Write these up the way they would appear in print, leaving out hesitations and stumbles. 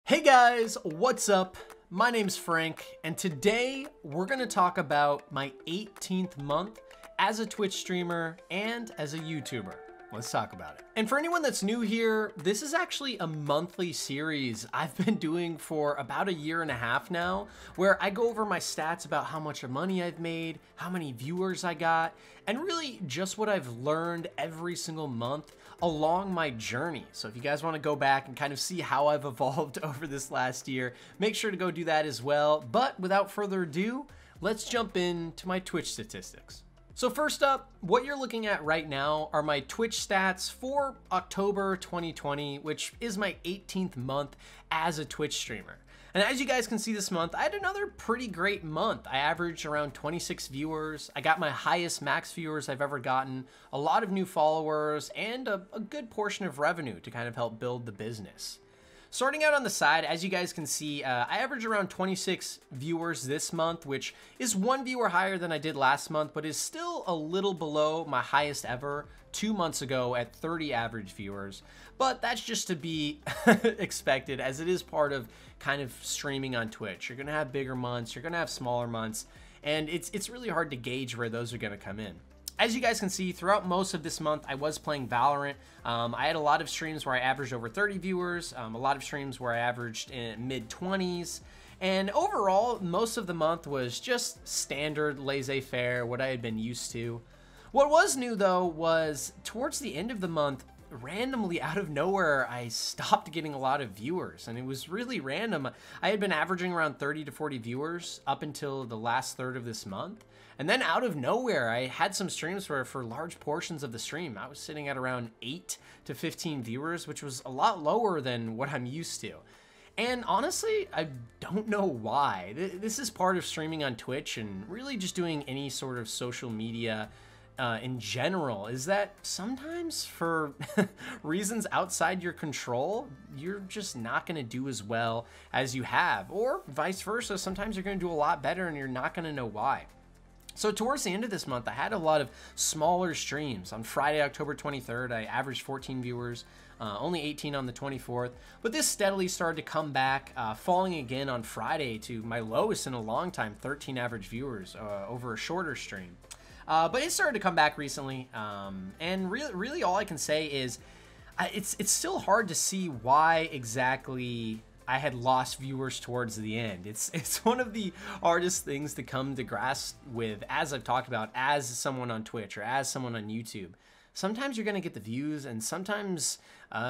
Hey guys, what's up? My name's Frank, and today we're gonna talk about my 18th month as a Twitch streamer and as a YouTuber. Let's talk about it. And for anyone that's new here, this is actually a monthly series I've been doing for about a year and a half now, where I go over my stats about how much money I've made, how many viewers I got, and really just what I've learned every single month along my journey. So if you guys want to go back and kind of see how I've evolved over this last year, make sure to go do that as well. But without further ado, let's jump into my Twitch statistics. So first up, what you're looking at right now are my Twitch stats for October 2020, which is my 18th month as a Twitch streamer. And as you guys can see this month, I had another pretty great month. I averaged around 26 viewers. I got my highest max viewers I've ever gotten, a lot of new followers, and a good portion of revenue to kind of help build the business. Starting out on the side, as you guys can see, I averaged around 26 viewers this month, which is one viewer higher than I did last month, but is still a little below my highest ever 2 months ago at 30 average viewers. But that's just to be expected, as it is part of kind of streaming on Twitch. You're gonna have bigger months, you're gonna have smaller months, and it's really hard to gauge where those are gonna come in. As you guys can see, throughout most of this month, I was playing Valorant. I had a lot of streams where I averaged over 30 viewers, a lot of streams where I averaged in mid-20s, and overall, most of the month was just standard laissez-faire, what I had been used to. What was new, though, was towards the end of the month, randomly out of nowhere, I stopped getting a lot of viewers, and it was really random. I had been averaging around 30 to 40 viewers up until the last third of this month. And then out of nowhere, I had some streams where for large portions of the stream, I was sitting at around 8 to 15 viewers, which was a lot lower than what I'm used to. And honestly, I don't know why. This is part of streaming on Twitch and really just doing any sort of social media in general, is that sometimes for reasons outside your control, you're just not going to do as well as you have, or vice versa. Sometimes you're going to do a lot better and you're not going to know why. So towards the end of this month, I had a lot of smaller streams. On Friday, October 23rd, I averaged 14 viewers, only 18 on the 24th. But this steadily started to come back, falling again on Friday to my lowest in a long time, 13 average viewers over a shorter stream. But it started to come back recently, and really all I can say is it's still hard to see why exactly I had lost viewers towards the end. It's one of the hardest things to come to grasp with, as I've talked about, as someone on Twitch or as someone on YouTube. Sometimes you're going to get the views, and sometimes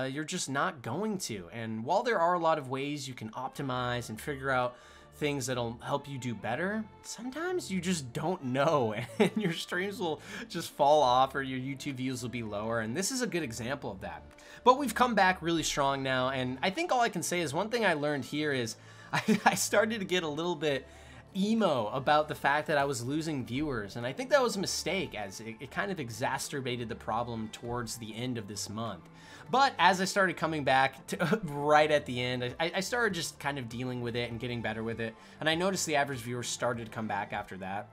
you're just not going to. And while there are a lot of ways you can optimize and figure out things that'll help you do better, sometimes you just don't know, and your streams will just fall off or your YouTube views will be lower, and this is a good example of that. But we've come back really strong now, and I think all I can say is one thing I learned here is I started to get a little bit emo about the fact that I was losing viewers, and I think that was a mistake, as it kind of exacerbated the problem towards the end of this month. But as I started coming back to, right at the end, I started just kind of dealing with it and getting better with it, and I noticed the average viewers started to come back after that.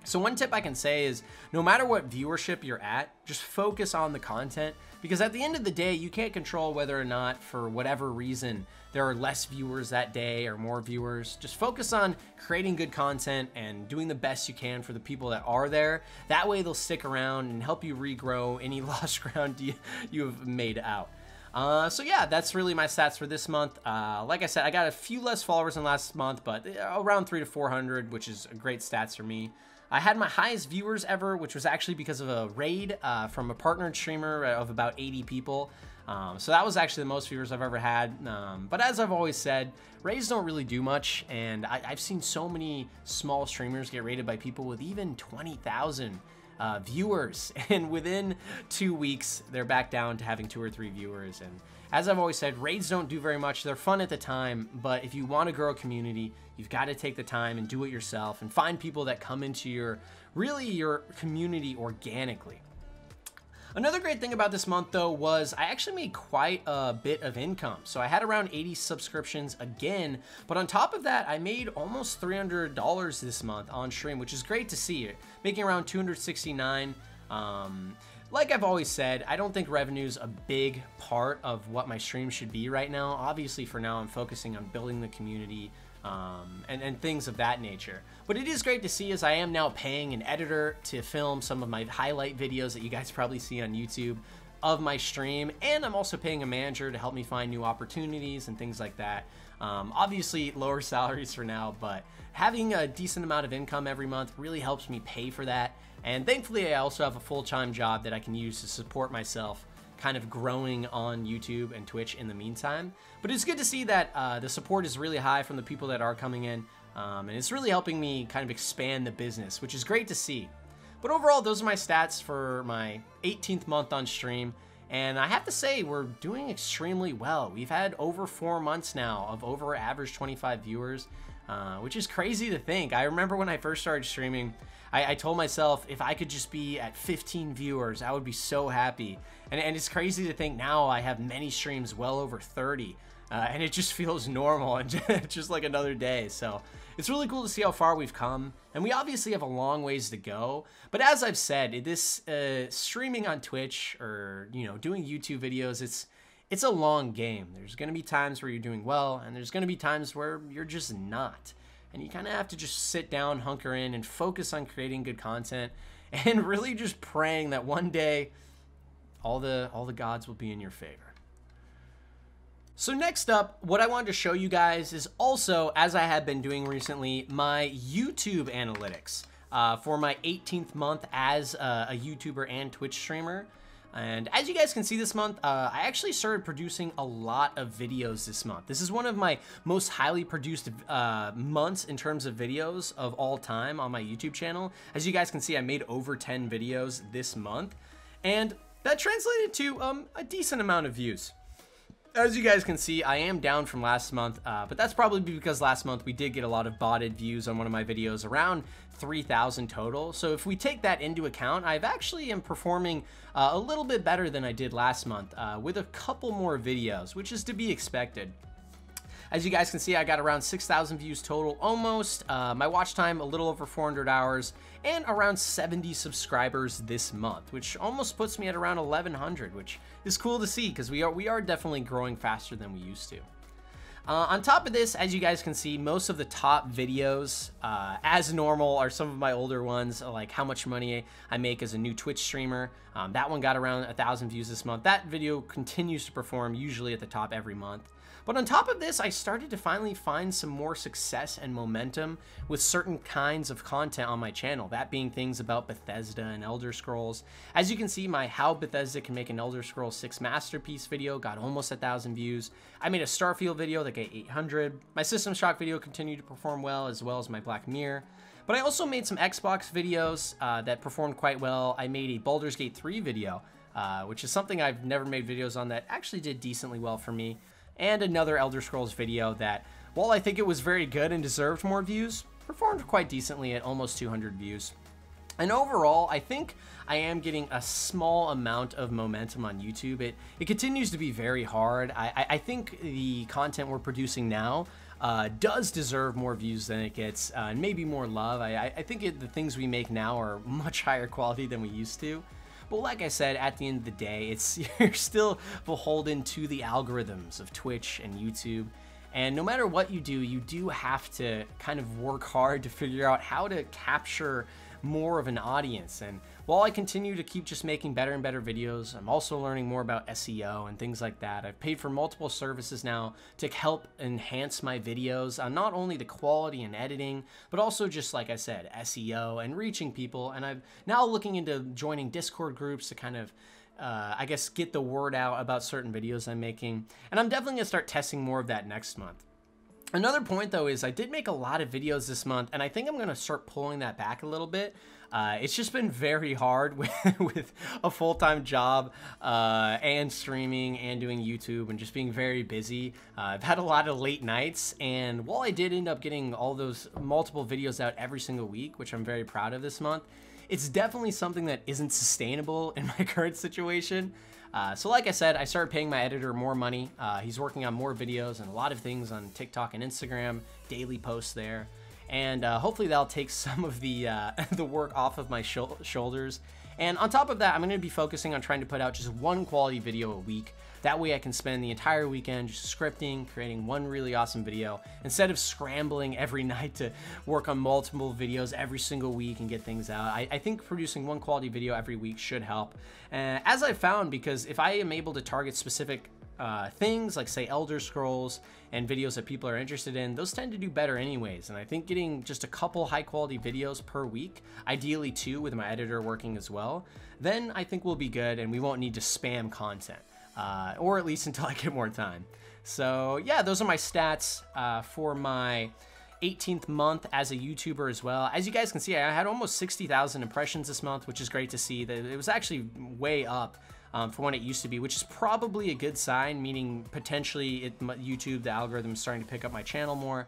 So one tip I can say is, no matter what viewership you're at, just focus on the content, because at the end of the day, you can't control whether or not, for whatever reason, there are less viewers that day or more viewers. Just focus on creating good content and doing the best you can for the people that are there. That way they'll stick around and help you regrow any lost ground you have made out. So yeah, that's really my stats for this month. Like I said, I got a few less followers than last month, but around 300 to 400, which is great stats for me. I had my highest viewers ever, which was actually because of a raid from a partnered streamer of about 80 people. So that was actually the most viewers I've ever had. But as I've always said, raids don't really do much, and I've seen so many small streamers get raided by people with even 20,000 viewers, and within 2 weeks they're back down to having 2 or 3 viewers. And as I've always said, raids don't do very much. They're fun at the time, but if you want to grow a community, you've got to take the time and do it yourself and find people that come into your community organically. Another great thing about this month, though, was I actually made quite a bit of income. So I had around 80 subscriptions again, but on top of that, I made almost $300 this month on stream, which is great to see. Making around $269. Like I've always said, I don't think revenue's a big part of what my stream should be right now. Obviously, for now, I'm focusing on building the community and things of that nature. But it is great to see, as I am now paying an editor to film some of my highlight videos that you guys probably see on YouTube of my stream, and I'm also paying a manager to help me find new opportunities and things like that. Obviously, lower salaries for now, but having a decent amount of income every month really helps me pay for that. And thankfully, I also have a full-time job that I can use to support myself, kind of growing on YouTube and Twitch in the meantime. But it's good to see that the support is really high from the people that are coming in, and it's really helping me kind of expand the business, which is great to see. But overall, those are my stats for my 18th month on stream, and I have to say we're doing extremely well. We've had over 4 months now of over average 25 viewers, which is crazy to think. I remember when I first started streaming, I told myself if I could just be at 15 viewers, I would be so happy. And it's crazy to think now I have many streams well over 30, and it just feels normal and just like another day. So it's really cool to see how far we've come, and we obviously have a long ways to go. But as I've said, this streaming on Twitch or doing YouTube videos, it's a long game. There's going to be times where you're doing well, and there's going to be times where you're just not. And you kind of have to just sit down, hunker in, and focus on creating good content, and really just praying that one day all the gods will be in your favor. So next up, what I wanted to show you guys is also, as I have been doing recently, my YouTube analytics for my 18th month as a YouTuber and Twitch streamer. And as you guys can see this month, I actually started producing a lot of videos this month. This is one of my most highly produced months in terms of videos of all time on my YouTube channel. As you guys can see, I made over 10 videos this month, and that translated to a decent amount of views. As you guys can see, I am down from last month, but that's probably because last month we did get a lot of botted views on one of my videos, around 3,000 total. So if we take that into account, I've actually am performing a little bit better than I did last month with a couple more videos, which is to be expected. As you guys can see, I got around 6,000 views total, almost. My watch time, a little over 400 hours, and around 70 subscribers this month, which almost puts me at around 1,100, which is cool to see because we are definitely growing faster than we used to. On top of this, as you guys can see, most of the top videos, as normal, are some of my older ones, like how much money I make as a new Twitch streamer. That one got around 1,000 views this month. That video continues to perform, usually at the top every month. But on top of this, I started to finally find some more success and momentum with certain kinds of content on my channel, that being things about Bethesda and Elder Scrolls. As you can see, my How Bethesda Can Make an Elder Scrolls 6 Masterpiece video got almost 1,000 views. I made a Starfield video that got 800. My System Shock video continued to perform well as my Black Mirror. But I also made some Xbox videos that performed quite well. I made a Baldur's Gate 3 video, which is something I've never made videos on that actually did decently well for me. And another Elder Scrolls video that, while I think it was very good and deserved more views, performed quite decently at almost 200 views. And overall, I think I am getting a small amount of momentum on YouTube. It continues to be very hard. I think the content we're producing now does deserve more views than it gets, and maybe more love. I think the things we make now are much higher quality than we used to. But like I said, at the end of the day, you're still beholden to the algorithms of Twitch and YouTube. And no matter what you do have to kind of work hard to figure out how to capture more of an audience. And while I continue to keep just making better and better videos, I'm also learning more about SEO and things like that. I've paid for multiple services now to help enhance my videos, not only the quality and editing, but also just, like I said, SEO and reaching people. And I'm now looking into joining Discord groups to kind of I guess get the word out about certain videos I'm making. And I'm definitely gonna start testing more of that next month. Another point though is I did make a lot of videos this month, and I think I'm gonna start pulling that back a little bit. It's just been very hard with a full-time job and streaming and doing YouTube and just being very busy. I've had a lot of late nights, and while I did end up getting all those multiple videos out every single week, which I'm very proud of this month, it's definitely something that isn't sustainable in my current situation. So like I said, I started paying my editor more money. He's working on more videos and a lot of things on TikTok and Instagram, daily posts there. And hopefully that'll take some of the work off of my shoulders And on top of that, I'm going to be focusing on trying to put out just one quality video a week. That way I can spend the entire weekend just scripting, creating one really awesome video, instead of scrambling every night to work on multiple videos every single week and get things out. I think producing one quality video every week should help. As I've found, because if I am able to target specific things like, say, Elder Scrolls and videos that people are interested in, those tend to do better anyways. And I think getting just a couple high quality videos per week, ideally 2 with my editor working as well, then I think we'll be good and we won't need to spam content. Or at least until I get more time. So yeah, those are my stats for my 18th month as a YouTuber as well. As you guys can see, I had almost 60,000 impressions this month, which is great to see. That it was actually way up from what it used to be, which is probably a good sign, meaning potentially YouTube, the algorithm, is starting to pick up my channel more.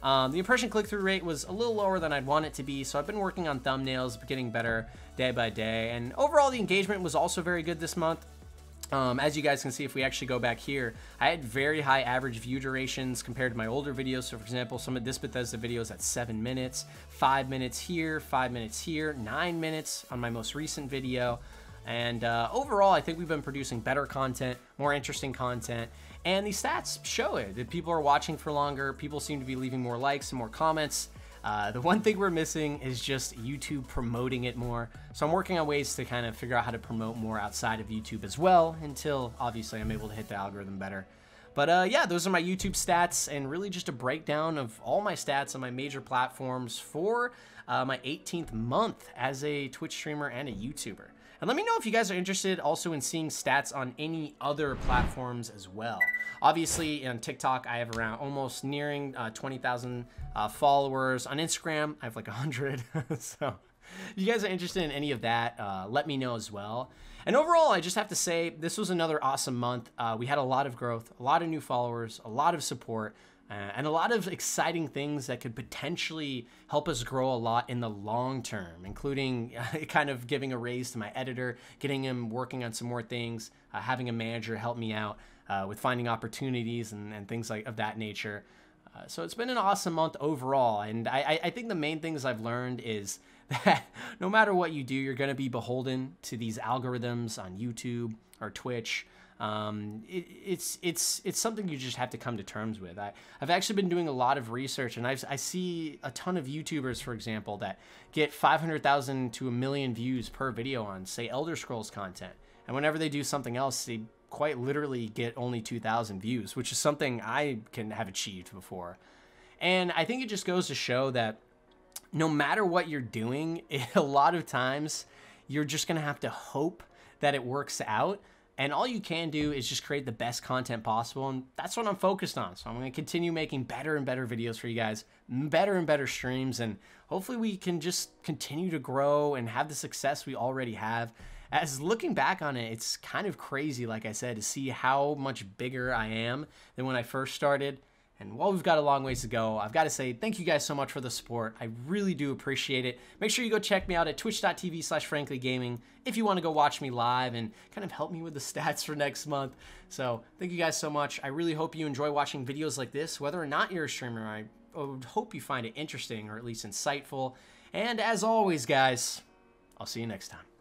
The impression click-through rate was a little lower than I'd want it to be, so I've been working on thumbnails, getting better day by day. And overall, the engagement was also very good this month. As you guys can see, if we actually go back here, I had very high average view durations compared to my older videos. So for example, some of this Bethesda videos at 7 minutes, 5 minutes here, 5 minutes here, 9 minutes on my most recent video. And overall, I think we've been producing better content, more interesting content, and these stats show it, that people are watching for longer. People seem to be leaving more likes and more comments. The one thing we're missing is just YouTube promoting it more. So I'm working on ways to kind of figure out how to promote more outside of YouTube as well, until obviously I'm able to hit the algorithm better. But yeah, those are my YouTube stats, and really just a breakdown of all my stats on my major platforms for my 18th month as a Twitch streamer and a YouTuber. And let me know if you guys are interested also in seeing stats on any other platforms as well. Obviously, on TikTok, I have around almost nearing 20,000 followers. On Instagram, I have like 100. So if you guys are interested in any of that, let me know as well. And overall, I just have to say, this was another awesome month. We had a lot of growth, a lot of new followers, a lot of support, and a lot of exciting things that could potentially help us grow a lot in the long term, including kind of giving a raise to my editor, getting him working on some more things, having a manager help me out with finding opportunities and things like of that nature. So it's been an awesome month overall, and I think the main things I've learned is that no matter what you do, you're going to be beholden to these algorithms on YouTube or Twitch. It's something you just have to come to terms with. I've actually been doing a lot of research, and I see a ton of YouTubers, for example, that get 500,000 to 1 million views per video on, say, Elder Scrolls content. And whenever they do something else, they quite literally get only 2,000 views, which is something I can have achieved before. And I think it just goes to show that no matter what you're doing, a lot of times you're just going to have to hope that it works out. And all you can do is just create the best content possible, and that's what I'm focused on. So I'm going to continue making better and better videos for you guys, better and better streams, and hopefully we can just continue to grow and have the success we already have. As looking back on it, it's kind of crazy, like I said, to see how much bigger I am than when I first started. And while we've got a long ways to go, I've got to say thank you guys so much for the support. I really do appreciate it. Make sure you go check me out at twitch.tv/FranklyGaming if you want to go watch me live and kind of help me with the stats for next month. So thank you guys so much. I really hope you enjoy watching videos like this, whether or not you're a streamer. I would hope you find it interesting or at least insightful. And as always, guys, I'll see you next time.